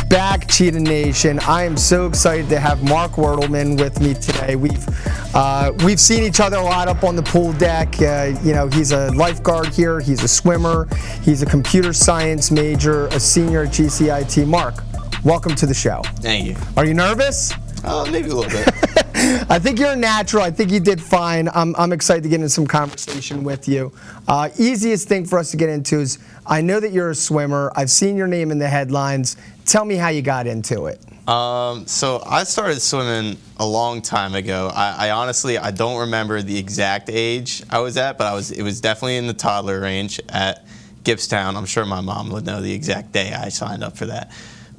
back, Cheetah Nation. I am so excited to have Mark Wordelmann with me today. We've seen each other a lot up on the pool deck. He's a lifeguard here. He's a swimmer. He's a computer science major, a senior at GCIT. Mark, welcome to the show. Thank you. Are you nervous? Maybe a little bit. I think you're a natural. I think you did fine. I'm excited to get into some conversation with you. Easiest thing for us to get into is, I know that you're a swimmer. I've seen your name in the headlines. Tell me how you got into it. So I started swimming a long time ago. I honestly don't remember the exact age I was at, but it was definitely in the toddler range at Gibbstown. I'm sure my mom would know the exact day I signed up for that.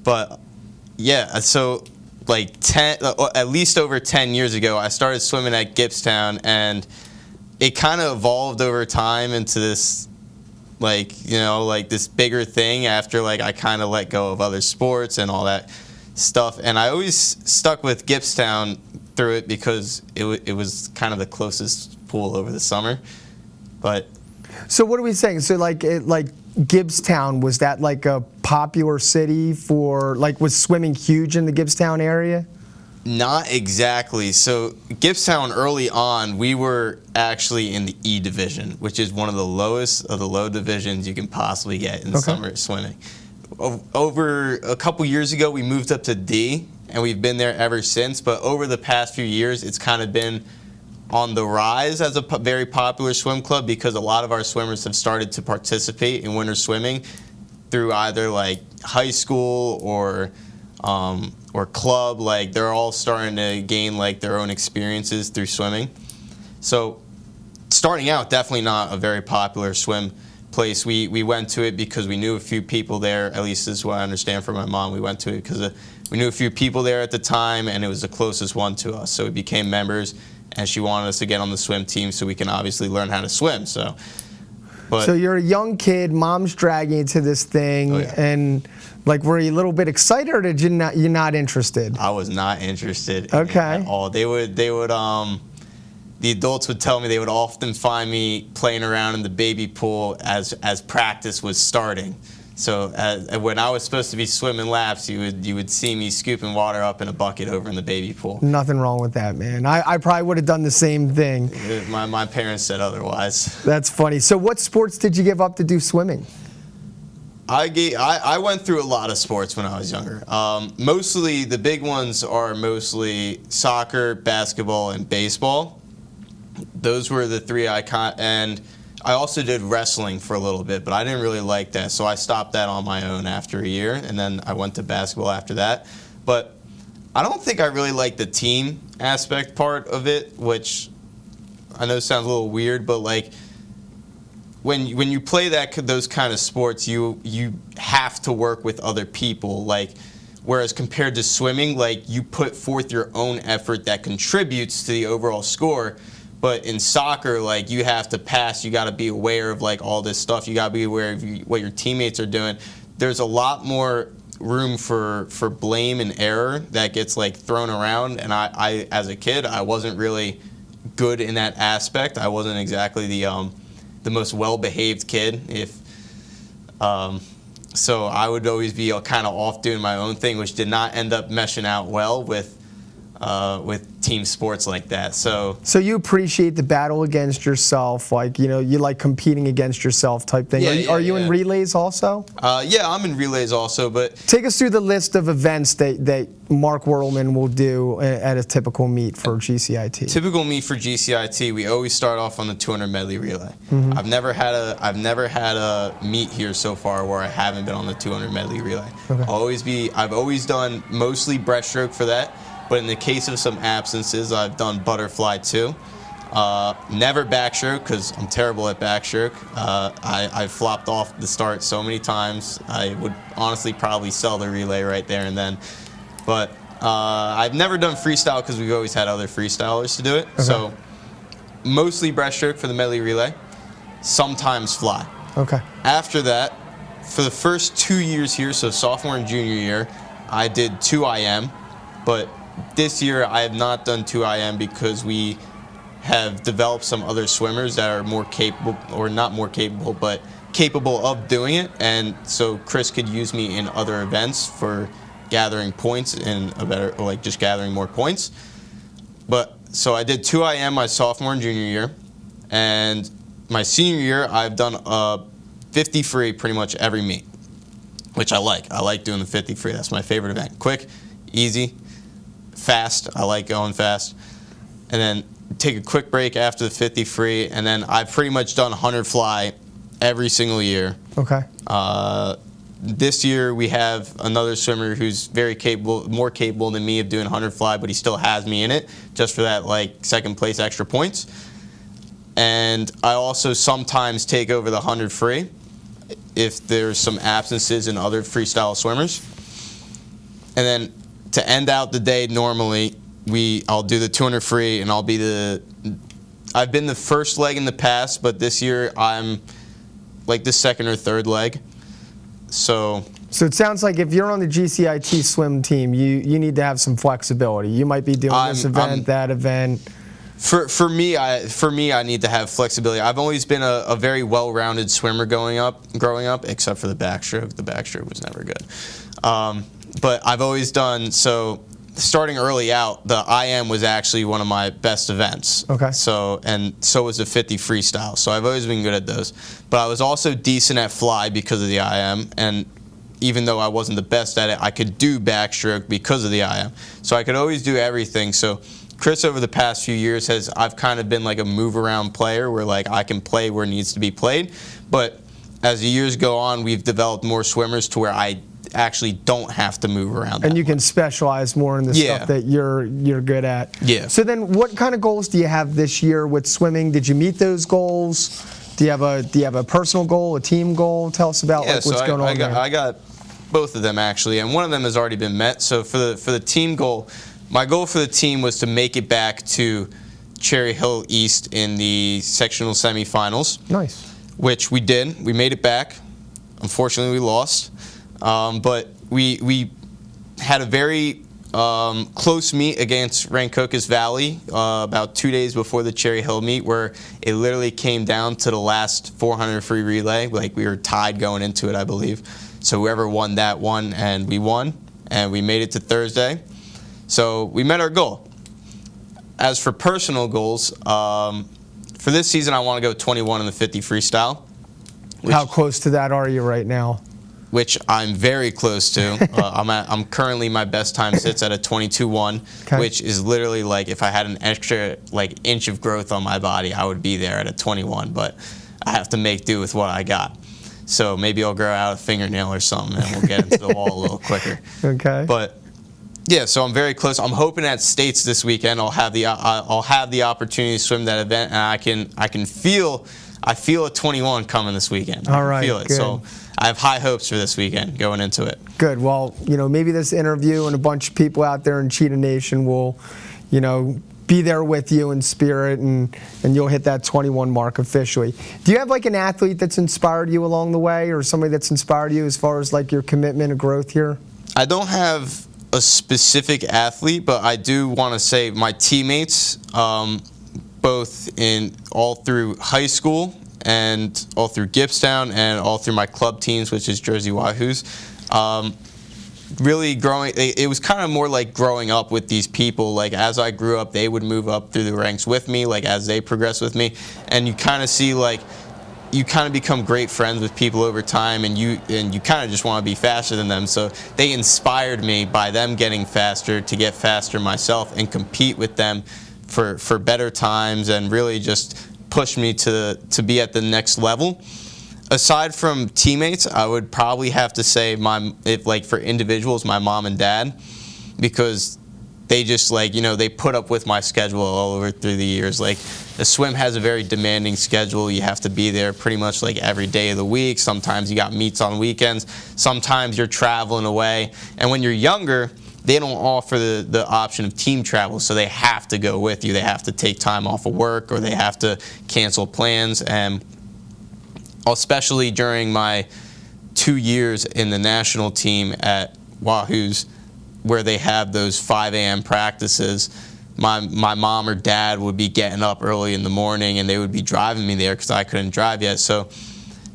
But yeah, so at least over 10 years ago, I started swimming at Gibbstown, and it kind of evolved over time into this, this bigger thing after, I kind of let go of other sports and all that stuff. And I always stuck with Gibbstown through it because it was kind of the closest pool over the summer. But so what are we saying? So Gibbstown, was that like a popular city for, was swimming huge in the Gibbstown area? Not exactly. So Gibbstown, early on, we were actually in the E division, which is one of the lowest of the low divisions you can possibly get in the summer swimming. Over a couple years ago, we moved up to D, and we've been there ever since. But over the past few years, it's kind of been on the rise as a very popular swim club, because a lot of our swimmers have started to participate in winter swimming through either high school or club. They're all starting to gain their own experiences through swimming. So starting out, definitely not a very popular swim place. We went to it because we knew a few people there. At least this is what I understand from my mom. We went to it because we knew a few people there at the time, and it was the closest one to us. So we became members, and she wanted us to get on the swim team so we can obviously learn how to swim. So you're a young kid, mom's dragging you to this thing, and were you a little bit excited, or you're not interested? I was not interested in it at all. The adults would tell me they would often find me playing around in the baby pool as practice was starting. So when I was supposed to be swimming laps, you would see me scooping water up in a bucket over in the baby pool. Nothing wrong with that, man. I probably would have done the same thing. My parents said otherwise. That's funny. So what sports did you give up to do swimming? I went through a lot of sports when I was younger. Mostly the big ones are mostly soccer, basketball, and baseball. Those were the three and I also did wrestling for a little bit, but I didn't really like that, so I stopped that on my own after a year, and then I went to basketball after that. But I don't think I really like the team aspect part of it, which I know sounds a little weird, but when you play those kind of sports, you have to work with other people. Whereas compared to swimming, you put forth your own effort that contributes to the overall score. But in soccer, you have to pass. You got to be aware of all this stuff. You got to be aware of what your teammates are doing. There's a lot more room for blame and error that gets thrown around. And I as a kid, I wasn't really good in that aspect. I wasn't exactly the most well-behaved kid. So I would always be kind of off doing my own thing, which did not end up meshing out well with team sports like that. So you appreciate the battle against yourself, you like competing against yourself type thing. Are you in relays also? Yeah, I'm in relays also, but take us through the list of events that Mark Wordelmann will do at a typical meet for GCIT. Typical meet for GCIT, we always start off on the 200 medley relay. Mm-hmm. I've never had a meet here so far where I haven't been on the 200 medley relay. Okay. I've always done mostly breaststroke for that. But in the case of some absences, I've done butterfly too. Never backstroke, because I'm terrible at backstroke. I flopped off the start so many times. I would honestly probably sell the relay right there and then. But I've never done freestyle because we've always had other freestylers to do it. Okay. So mostly breaststroke for the medley relay, sometimes fly. Okay. After that, for the first 2 years here, so sophomore and junior year, I did 2 IM, but this year I have not done 2 IM because we have developed some other swimmers that are more capable, or not more capable, but capable of doing it, and so Chris could use me in other events for gathering points in a better, like just gathering more points. But so I did 2 IM my sophomore and junior year, and my senior year I've done a 50 free pretty much every meet, which I like. I like doing the 50 free. That's my favorite event. Quick, easy, fast. I like going fast. And then take a quick break after the 50 free, and then I've pretty much done 100 fly every single year. Okay. This year we have another swimmer who's very capable, more capable than me of doing 100 fly, but he still has me in it just for that like second place extra points. And I also sometimes take over the 100 free if there's some absences in other freestyle swimmers. And then to end out the day normally, I'll do the 200 free, and I've been the first leg in the past, but this year I'm like the second or third leg. So it sounds like if you're on the GCIT swim team, you need to have some flexibility. You might be doing this event, that event. For me, I need to have flexibility. I've always been a very well-rounded swimmer growing up, except for the backstroke. The backstroke was never good. But I've always done so. Starting early out, the IM was actually one of my best events. Okay. So was the 50 freestyle. So I've always been good at those. But I was also decent at fly because of the IM, and even though I wasn't the best at it, I could do backstroke because of the IM. So I could always do everything. So Chris, over the past few years, I've kind of been like a move-around player where like I can play where it needs to be played. But as the years go on, we've developed more swimmers to where I actually don't have to move around. And you can specialize more in the stuff that you're good at. Yeah. So then what kind of goals do you have this year with swimming? Did you meet those goals? Do you have a personal goal, a team goal? Tell us about what's going on there. I got both of them actually, and one of them has already been met. So for the team goal, my goal for the team was to make it back to Cherry Hill East in the sectional semifinals. Nice. Which we did. We made it back. Unfortunately, we lost. But we had a very close meet against Rancocas Valley about 2 days before the Cherry Hill meet, where it literally came down to the last 400 free relay. Like we were tied going into it, I believe. So whoever won that won, and we won, and we made it to Thursday. So we met our goal. As for personal goals, for this season I want to go 21 in the 50 freestyle. How close to that are you right now? Which I'm very close to. I'm currently, my best time sits at a 22.1, which is literally like if I had an extra like inch of growth on my body, I would be there at a 21. But I have to make do with what I got. So maybe I'll grow out a fingernail or something, and we'll get into the wall a little quicker. Okay. But yeah, so I'm very close. I'm hoping at States this weekend I'll have the opportunity to swim that event, and I feel a 21 coming this weekend. All right. I feel it. Good. So I have high hopes for this weekend going into it. Good. Well, maybe this interview and a bunch of people out there in Cheetah Nation will, be there with you in spirit, and you'll hit that 21 mark officially. Do you have like an athlete that's inspired you along the way, or somebody that's inspired you as far as like your commitment and growth here? I don't have a specific athlete, but I do want to say my teammates, both all through high school and all through Gippsland and all through my club teams, which is Jersey Wahoos. Really growing, it was kind of more like growing up with these people. Like as I grew up, they would move up through the ranks with me, like as they progress with me, and you kind of see like you kind of become great friends with people over time, and you kind of just want to be faster than them. So they inspired me by them getting faster to get faster myself and compete with them for better times, and really just push me to be at the next level. Aside from teammates, I would probably have to say for individuals, my mom and dad, because they just they put up with my schedule all over through the years. Like the swim has a very demanding schedule. You have to be there pretty much like every day of the week. Sometimes you got meets on weekends. Sometimes you're traveling away. And when you're younger, they don't offer the option of team travel, so they have to go with you. They have to take time off of work, or they have to cancel plans. And especially during my 2 years in the national team at Wahoos, where they have those 5 a.m. practices, my mom or dad would be getting up early in the morning, and they would be driving me there because I couldn't drive yet. So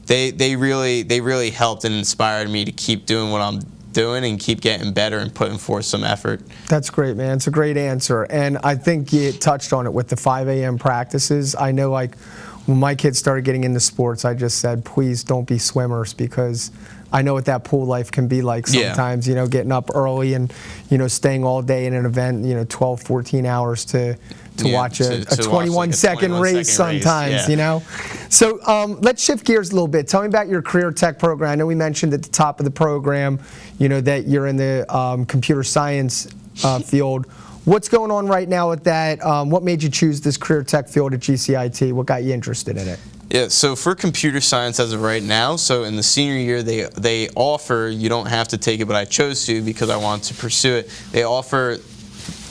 they really helped and inspired me to keep doing what I'm doing and keep getting better and putting forth some effort. That's great, man. It's a great answer. And I think you touched on it with the 5 a.m. practices. I know, like, when my kids started getting into sports, I just said, please don't be swimmers, because I know what that pool life can be like sometimes, you know, getting up early and, you know, staying all day in an event, you know, 12, 14 hours to watch a 21-second race sometimes, you know. So let's shift gears a little bit. Tell me about your career tech program. I know we mentioned at the top of the program, you know, that you're in the computer science field. What's going on right now with that? What made you choose this career tech field at GCIT? What got you interested in it? Yeah, so for computer science as of right now, so in the senior year they offer, you don't have to take it, but I chose to because I wanted to pursue it. They offer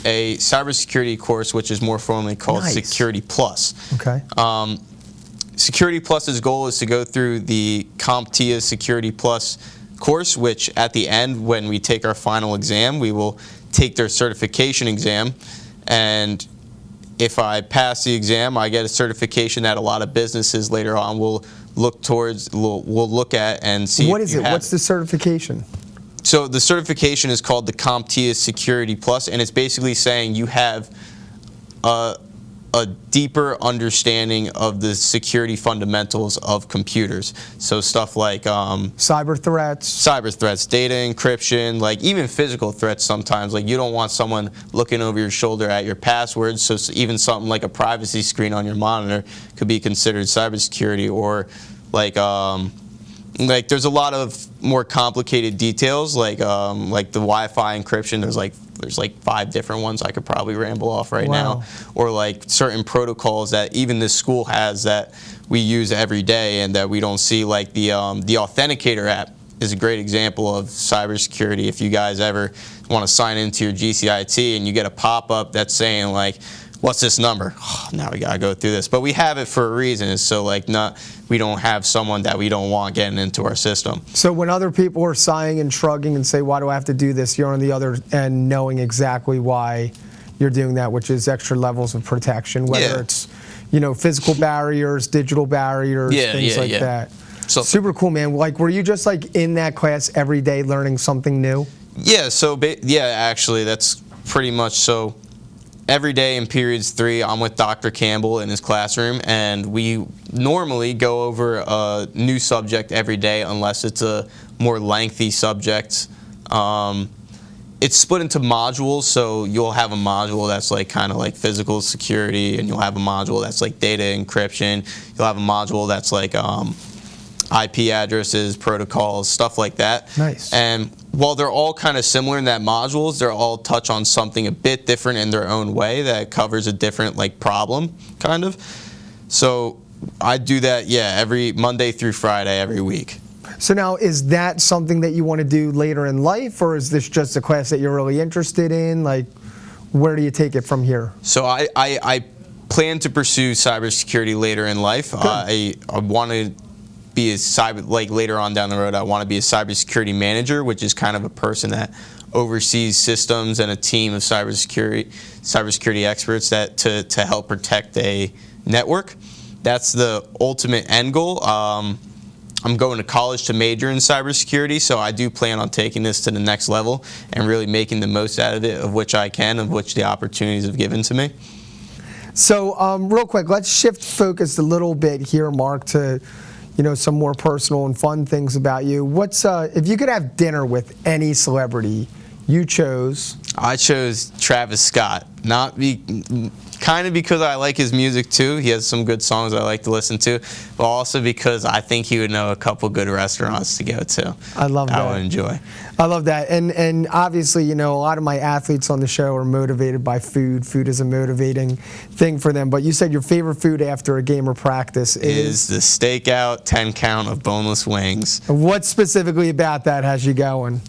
a cybersecurity course, which is more formally called Security Plus. Okay. Security Plus's goal is to go through the CompTIA Security Plus course, which at the end, when we take our final exam, we will take their certification exam, and if I pass the exam, I get a certification that a lot of businesses later on will look towards, will look at and see. What is it? What's the certification? So the certification is called the CompTIA Security Plus, and it's basically saying you have a deeper understanding of the security fundamentals of computers. So stuff like cyber threats, data encryption, like even physical threats sometimes. Like you don't want someone looking over your shoulder at your passwords, so even something like a privacy screen on your monitor could be considered cybersecurity. Or like there's a lot of more complicated details, like the Wi-Fi encryption. There's like 5 different ones I could probably ramble off right now, or like certain protocols that even this school has that we use every day and that we don't see. Like the Authenticator app is a great example of cybersecurity. If you guys ever want to sign into your GCIT and you get a pop-up that's saying like, what's this number? Oh, now we gotta go through this, but we have it for a reason. It's so like we don't have someone that we don't want getting into our system. So when other people are sighing and shrugging and say, why do I have to do this? You're on the other end knowing exactly why you're doing that, which is extra levels of protection, whether it's, you know, physical barriers, digital barriers, things like that. So super cool, man. Like, were you just like in that class every day learning something new? Yeah, so actually that's pretty much so. Every day in periods 3, I'm with Dr. Campbell in his classroom, and we normally go over a new subject every day unless it's a more lengthy subject. It's split into modules, so you'll have a module that's like kind of like physical security, and you'll have a module that's like data encryption. You'll have a module that's like IP addresses, protocols, stuff like that. Nice. And while they're all kind of similar in that modules, they're all touch on something a bit different in their own way that covers a different like problem, kind of. So I do that, every Monday through Friday, every week. So now, is that something that you want to do later in life, or is this just a class that you're really interested in? Like, where do you take it from here? So I plan to pursue cybersecurity later in life. I want to be a later on down the road, I want to be a cybersecurity manager, which is kind of a person that oversees systems and a team of cybersecurity experts that to help protect a network. That's the ultimate end goal. I'm going to college to major in cybersecurity, so I do plan on taking this to the next level and really making the most out of it, of which I can, of which the opportunities have given to me. So real quick, let's shift focus a little bit here, Mark, to some more personal and fun things about you. What's if you could have dinner with any celebrity you chose? I chose Travis Scott, kind of because I like his music too. He has some good songs I like to listen to, but also because I think he would know a couple good restaurants to go to. I love that. I would enjoy. I love that. And obviously, a lot of my athletes on the show are motivated by food. Food is a motivating thing for them. But you said your favorite food after a game or practice is the stakeout 10 count of boneless wings. What specifically about that has you going?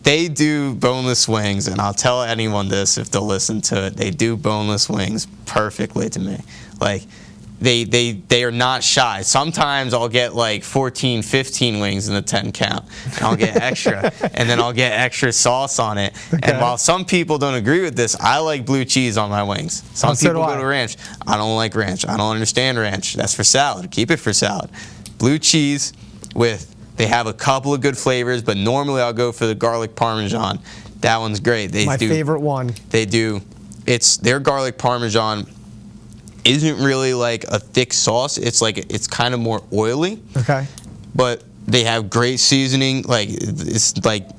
They do boneless wings, and I'll tell anyone this if they'll listen to it. They do boneless wings perfectly to me. Like, they are not shy. Sometimes I'll get like 14, 15 wings in the 10 count, and I'll get extra, and then I'll get extra sauce on it. Okay. And while some people don't agree with this, I like blue cheese on my wings. Some people go to ranch. I don't like ranch. I don't understand ranch. That's for salad. Keep it for salad. Blue cheese with They have a couple of good flavors, but normally I'll go for the garlic parmesan. That one's great. My favorite one. They do. Their garlic parmesan isn't really like a thick sauce. It's kind of more oily. Okay. But they have great seasoning. Like, it's like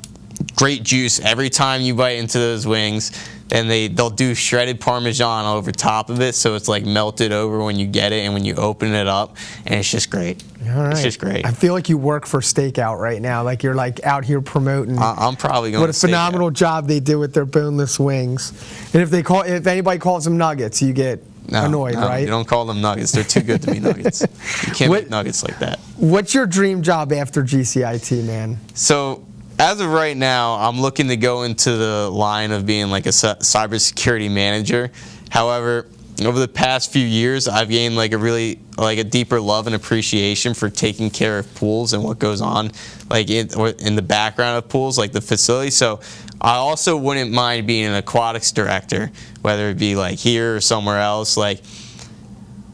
great juice every time you bite into those wings. And they'll do shredded parmesan over top of it, so it's like melted over when you get it and when you open it up, and it's just great. All right. It's just great. I feel like you work for Stakeout right now. Like you're like out here promoting. I'm probably going. What a phenomenal job they do with their boneless wings. And if anybody calls them nuggets, you get annoyed, right? You don't call them nuggets. They're too good to be nuggets. You can't make nuggets like that. What's your dream job after GCIT, man? So, as of right now, I'm looking to go into the line of being like a cybersecurity manager. However, over the past few years, I've gained like a deeper love and appreciation for taking care of pools and what goes on like in the background of pools, like the facility. So I also wouldn't mind being an aquatics director, whether it be like here or somewhere else, like,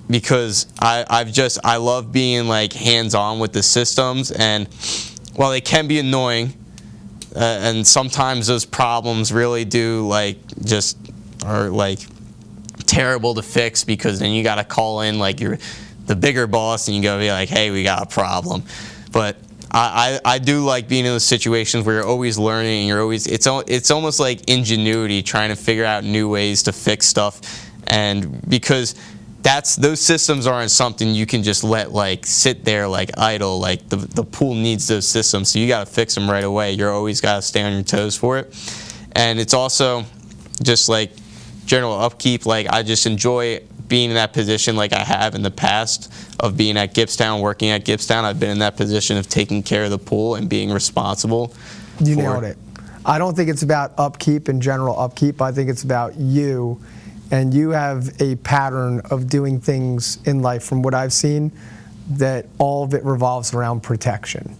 because I love being like hands-on with the systems, and while they can be annoying, and sometimes those problems really do are like terrible to fix, because then you got to call in like the bigger boss and you go be like, hey, we got a problem. But I do like being in those situations where you're always learning, and you're always it's almost like ingenuity, trying to figure out new ways to fix stuff, and because those systems aren't something you can just let like sit there like idle. Like the pool needs those systems, so you got to fix them right away. You're always got to stay on your toes for it. And it's also just like general upkeep. Like, I just enjoy being in that position like I have in the past of being at Gibbstown, working at Gibbstown. I've been in that position of taking care of the pool and being responsible. You nailed it. I don't think it's about upkeep and general upkeep. I think it's about you. And you have a pattern of doing things in life, from what I've seen, that all of it revolves around protection,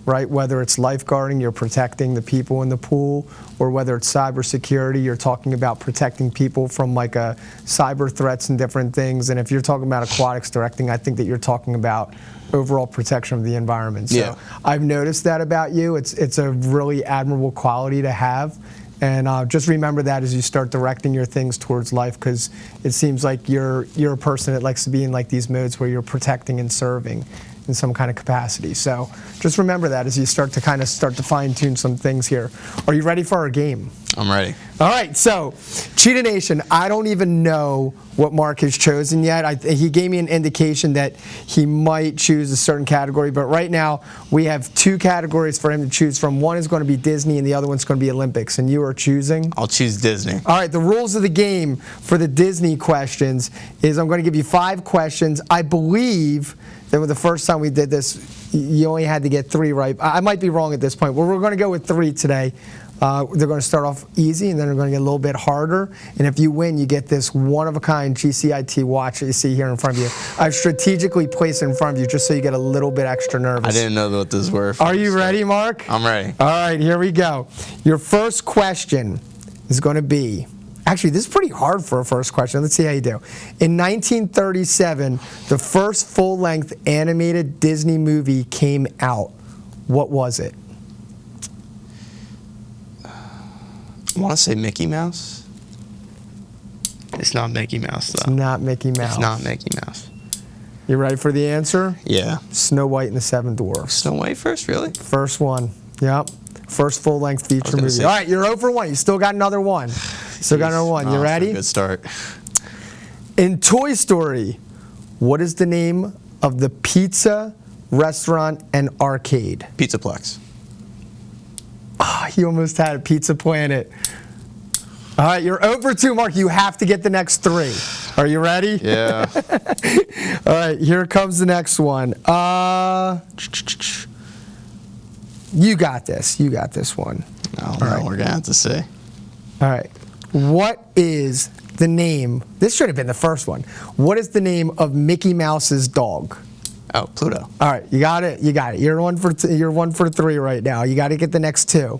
right? Whether it's lifeguarding, you're protecting the people in the pool, or whether it's cybersecurity, you're talking about protecting people from like cyber threats and different things. And if you're talking about aquatics directing, I think that you're talking about overall protection of the environment. So yeah. I've noticed that about you. It's a really admirable quality to have. And just remember that as you start directing your things towards life, because it seems like you're a person that likes to be in like these modes where you're protecting and serving in some kind of capacity. So just remember that as you start to fine-tune some things here. Are you ready for our game? I'm ready. All right, so Cheetah Nation, I don't even know what Mark has chosen yet. He gave me an indication that he might choose a certain category, but right now we have two categories for him to choose from. One is going to be Disney and the other one's going to be Olympics, and you are choosing? I'll choose Disney. All right, the rules of the game for the Disney questions is I'm going to give you 5 questions. I believe that the first time we did this, you only had to get 3 right. I might be wrong at this point. Well, we're going to go with 3 today. They're going to start off easy, and then they're going to get a little bit harder. And if you win, you get this one-of-a-kind GCIT watch that you see here in front of you. I've strategically placed it in front of you just so you get a little bit extra nervous. I didn't know what those were. Are you ready, Mark? I'm ready. All right, here we go. Your first question is going to be... Actually, this is pretty hard for a first question. Let's see how you do. In 1937, the first full-length animated Disney movie came out. What was it? I want to say Mickey Mouse. It's not Mickey Mouse, though. It's not Mickey Mouse. It's not Mickey Mouse. You ready for the answer? Yeah. Snow White and the Seven Dwarfs. Snow White first, really? First one. Yep. First full-length feature movie. All right, you're 0 for 1. You still got another one. Still got another one. You ready? Good start. In Toy Story, what is the name of the pizza, restaurant, and arcade? Pizzaplex. Ah, you almost had it. Pizza Planet. All right, you're 0 for 2, Mark. You have to get the next 3. Are you ready? Yeah. All right, here comes the next one. You got this. You got this one. No, we're going to have to see. All right. What is the name? This should have been the first one. What is the name of Mickey Mouse's dog? Oh, Pluto. All right, you got it. You got it. You're 1 for 3 right now. You got to get the next 2. All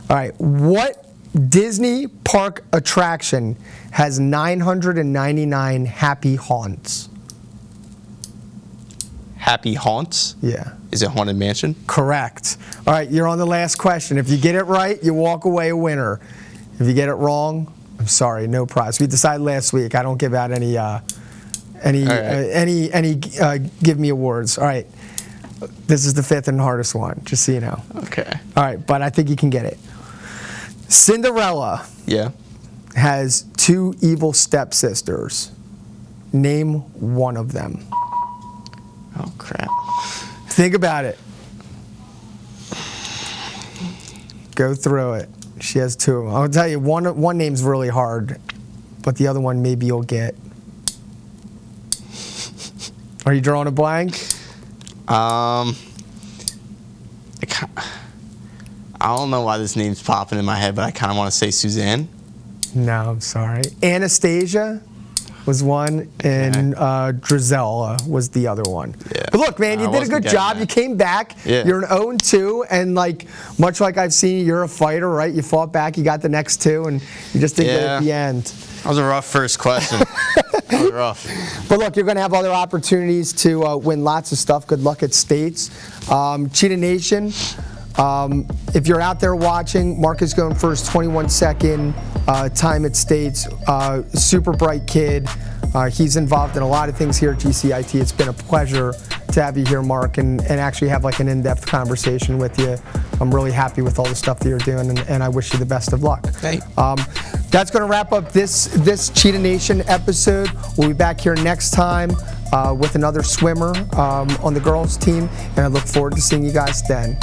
right. What Disney park attraction has 999 happy haunts? Happy Haunts. Yeah. Is it Haunted Mansion? Correct. All right, you're on the last question. If you get it right, you walk away a winner. If you get it wrong, I'm sorry, no prize. We decided last week I don't give out any give me awards. All right. This is the fifth and hardest one, just so you know. Okay. All right, but I think you can get it. Cinderella Yeah. has 2 evil stepsisters. Name one of them. Oh, crap. Think about it. Go through it. She has 2 of them. I'll tell you, one name's really hard, but the other one maybe you'll get. Are you drawing a blank? I don't know why this name's popping in my head, but I kind of want to say Suzanne. No, I'm sorry. Anastasia was one, and Drizella was the other one. Yeah. But look, man, you did a good job. You came back. Yeah. You're an 0-2, and much like I've seen you, you're a fighter, right? You fought back. You got the next 2, and you just didn't get it at the end. That was a rough first question. That was rough. But look, you're going to have other opportunities to win lots of stuff. Good luck at States. Cheetah Nation, if you're out there watching, Mark is going for his 21-second time at States. Super bright kid. He's involved in a lot of things here at GCIT. It's been a pleasure to have you here, Mark, and actually have an in-depth conversation with you. I'm really happy with all the stuff that you're doing, and I wish you the best of luck. Thanks. That's going to wrap up this Cheetah Nation episode. We'll be back here next time with another swimmer on the girls' team, and I look forward to seeing you guys then.